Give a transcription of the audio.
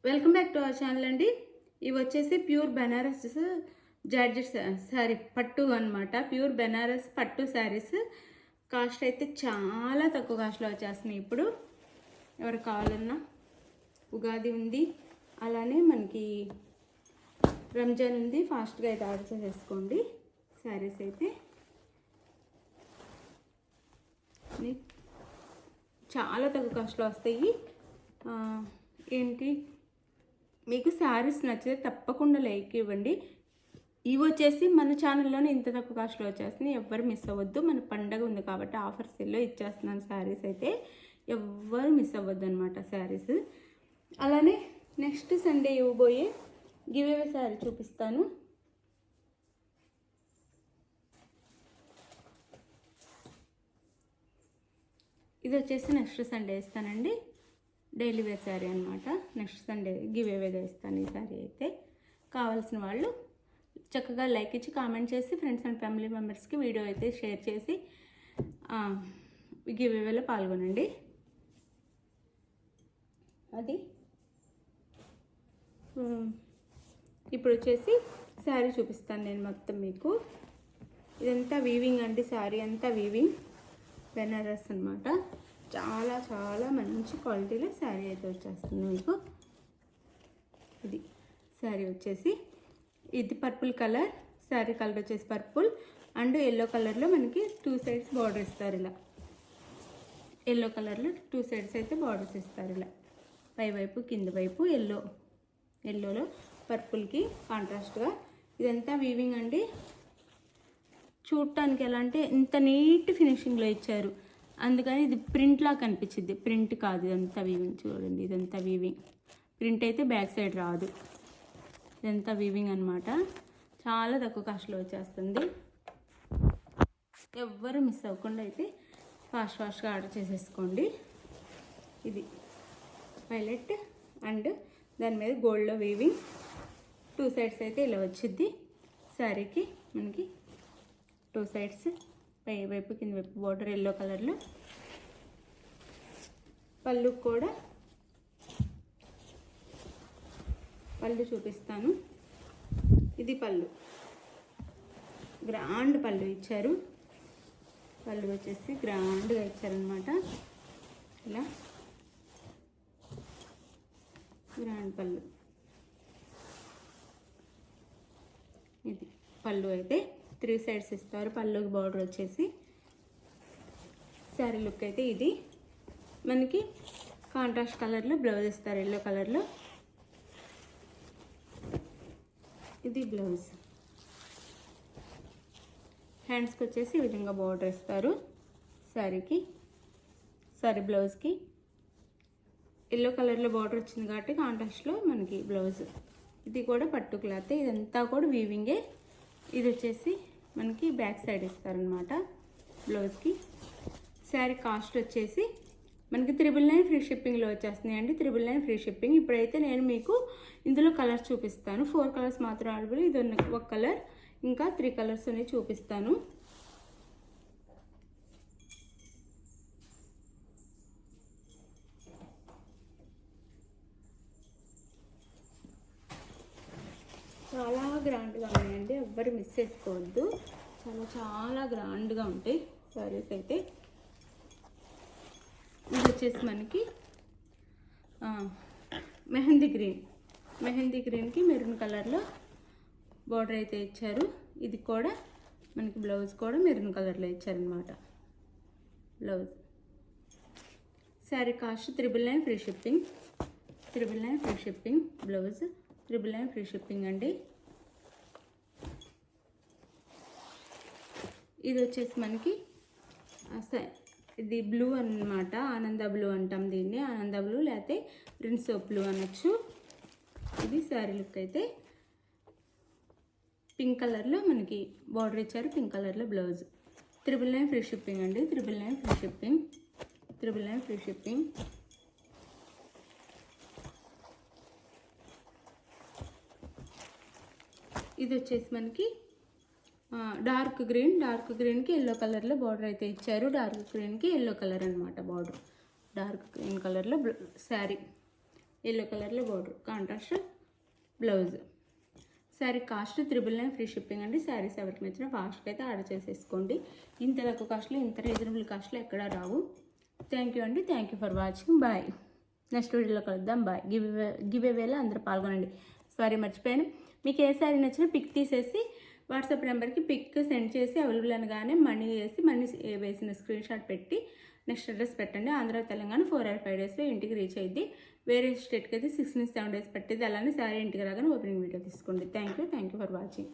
Welcome back to our channel అండి. ఇవి వచ్చేసి ప్యూర్ బెనారస్ జార్జెట్ శారీ పట్టు అనమాట. ప్యూర్ బెనారస్ పట్టు శారీస్ కాస్ట్ అయితే చాలా తక్కువ కాస్ట్లో వచ్చేస్తున్నాయి. ఇప్పుడు ఎవరు కావాలన్నా ఉగాది ఉంది, అలానే మనకి రంజాన్ ఉంది. ఫాస్ట్గా అయితే ఆర్డర్ చేసేసుకోండి. శారీస్ అయితే చాలా తక్కువ కాస్ట్లో వస్తాయి. ఏంటి మీకు శారీస్ నచ్చితే తప్పకుండా లైక్ ఇవ్వండి. ఇవి వచ్చేసి మన ఛానల్లోనే ఇంత తక్కువ కాస్ట్లో వచ్చేస్తున్నాయి. ఎవ్వరు మిస్ అవ్వద్దు. మన పండగ ఉంది కాబట్టి ఆఫర్ సేల్లో ఇచ్చేస్తున్నాను శారీస్ అయితే. ఎవ్వరు మిస్ అవ్వద్దు అనమాట శారీస్. అలానే నెక్స్ట్ సండే ఇవ్వబోయే గివేవే శారీ చూపిస్తాను. ఇది వచ్చేసి నెక్స్ట్ సండే ఇస్తానండి. డైలీ వేర్ శారీ అనమాట. నెక్స్ట్ సండే గివేవేగా ఇస్తాను ఈ శారీ అయితే. కావాల్సిన వాళ్ళు చక్కగా లైక్ ఇచ్చి కామెంట్ చేసి ఫ్రెండ్స్ అండ్ ఫ్యామిలీ మెంబర్స్కి వీడియో అయితే షేర్ చేసి గివేవేలో పాల్గొనండి. అది ఇప్పుడు వచ్చేసి శారీ చూపిస్తాను నేను మొత్తం మీకు. ఇదంతా వీవింగ్ అండి. శారీ అంతా వీవింగ్ బెనారస్ అనమాట. చాలా చాలా మంచి క్వాలిటీలో శారీ అయితే వచ్చేస్తుంది మీకు. ఇది శారీ వచ్చేసి ఇది పర్పుల్ కలర్. శారీ కలర్ వచ్చేసి పర్పుల్ అండ్ ఎల్లో కలర్లో మనకి 2 సైడ్స్ బార్డర్ ఇస్తారు. ఇలా ఎల్లో కలర్లో 2 సైడ్స్ అయితే బార్డర్స్ ఇస్తారు. ఇలా పై వైపు కింద వైపు ఎల్లోలో పర్పుల్కి కాంట్రాస్ట్గా. ఇదంతా వీవింగ్ అండి. చూడటానికి ఎలా అంటే ఇంత నీట్ ఫినిషింగ్లో ఇచ్చారు. అందుకని ఇది ప్రింట్లా కనిపించింది. ప్రింట్ కాదు, ఇదంతా వీవింగ్. చూడండి, ఇదంతా వీవింగ్. ప్రింట్ అయితే బ్యాక్ సైడ్ రాదు. ఇదంతా వీవింగ్ అనమాట. చాలా తక్కువ కాస్ట్లో వచ్చేస్తుంది. ఎవ్వరు మిస్ అవ్వకుండా అయితే ఫాస్ట్గా ఆర్డర్ చేసేసుకోండి. ఇది వైలెట్ అండ్ దాని మీద గోల్డ్లో వీవింగ్. 2 సైడ్స్ అయితే ఇలా వచ్చింది శారీకి. మనకి 2 సైడ్స్ పై వైపు కింద వైపు బార్డర్ ఎల్లో కలర్లో. పళ్ళు కూడా పళ్ళు చూపిస్తాను. ఇది పళ్ళు. గ్రాండ్ పళ్ళు ఇచ్చారు. పళ్ళు వచ్చేసి గ్రాండ్గా ఇచ్చారనమాట. ఇలా గ్రాండ్ పళ్ళు. ఇది పళ్ళు అయితే 3 సైడ్స్ ఇస్తారు. పళ్ళుకి బార్డర్ వచ్చేసి. శారీ లుక్ అయితే ఇది. మనకి కాంట్రాస్ట్ కలర్లో బ్లౌజ్ ఇస్తారు, ఎల్లో కలర్లో. ఇది బ్లౌజ్. హ్యాండ్స్కి వచ్చేసి ఈ విధంగా బార్డర్ ఇస్తారు శారీకి. శారీ బ్లౌజ్కి ఎల్లో కలర్లో బార్డర్ వచ్చింది కాబట్టి కాంట్రాస్ట్లో మనకి బ్లౌజ్. ఇది కూడా పట్టు క్లాత్. ఇదంతా కూడా వీవింగే. ఇది వచ్చేసి మనకి బ్యాక్ సైడ్ ఇస్తారనమాట బ్లౌజ్కి. శారీ కాస్ట్ వచ్చేసి మనకి 999 ఫ్రీ షిప్పింగ్లో వచ్చేస్తున్నాయండి. 999 ఫ్రీ షిప్పింగ్. ఇప్పుడైతే నేను మీకు ఇందులో కలర్స్ చూపిస్తాను. 4 కలర్స్ మాత్రం అవైలబుల్. ఇది ఒక కలర్, ఇంకా 3 కలర్స్ అనేవి చూపిస్తాను. చాలా గ్రాండ్గా ఉన్నాయండి. ఎవ్వరు మిస్ చేసుకోవద్దు. చాలా చాలా గ్రాండ్గా ఉంటాయి శారీస్ అయితే. ఇది వచ్చేసి మనకి మెహందీ గ్రీన్కి మెరూన్ కలర్లో బార్డర్ అయితే ఇచ్చారు. ఇది కూడా మనకి బ్లౌజ్ కూడా మెరూన్ కలర్లో ఇచ్చారనమాట blouse. Sari cost 999 free shipping. 999 free shipping. Blouse 999 free shipping అండి. ఇది వచ్చేసి మనకి ఇది బ్లూ అన్నమాట. ఆనంద బ్లూ అంటాం దీన్ని. ఆనంద బ్లూ లేకపోతే రిన్సో బ్లూ అనొచ్చు. ఇది శారీ లుక్ అయితే. పింక్ కలర్లో మనకి బార్డర్ ఇచ్చారు. పింక్ కలర్లో బ్లౌజ్. 999 ఫ్రీ షిప్పింగ్ అండి. 999 ఫ్రీ షిప్పింగ్. 999 free shipping. ఇది వచ్చేసి మనకి డార్క్ గ్రీన్కి ఎల్లో కలర్లో బార్డర్ అయితే ఇచ్చారు. డార్క్ గ్రీన్కి ఎల్లో కలర్ అనమాట బార్డర్. డార్క్ గ్రీన్ కలర్లో శారీ. ఎల్లో కలర్లో border, contrast blouse. Sari cost 999 free shipping అండి. శారీస్ ఎవరికి నచ్చిన ఫాస్ట్గా అయితే ఆర్డర్ చేసేసుకోండి. ఇంత తక్కువ కాస్ట్లో, ఇంత రీజనబుల్ కాస్ట్లో ఎక్కడా రావు. థ్యాంక్ యూ అండి. Thank you for watching. Bye. Next వీడియోలో కలుద్దాం. బాయ్. గివ్ అవేలో అందరూ పాల్గొనండి. సారీ మర్చిపోయాను. మీకు ఏ శారీ నచ్చినా పిక్ తీసేసి వాట్సాప్ నెంబర్కి పిక్ సెండ్ చేసి అవైలబుల్ అనగానే మనీ వేసిన స్క్రీన్ షాట్ పెట్టి నెక్స్ట్ అడ్రస్ పెట్టండి. ఆంధ్ర తెలంగాణ 4 or 5 daysలో ఇంటికి రీచ్ అయ్యింది. వేరే స్టేట్కి అయితే 6 నుంచి 7 days పట్టింది. అలానే శారీ ఇంటికి రాగానే ఓపెనింగ్ వీడియో తీసుకోండి. Thank you for watching.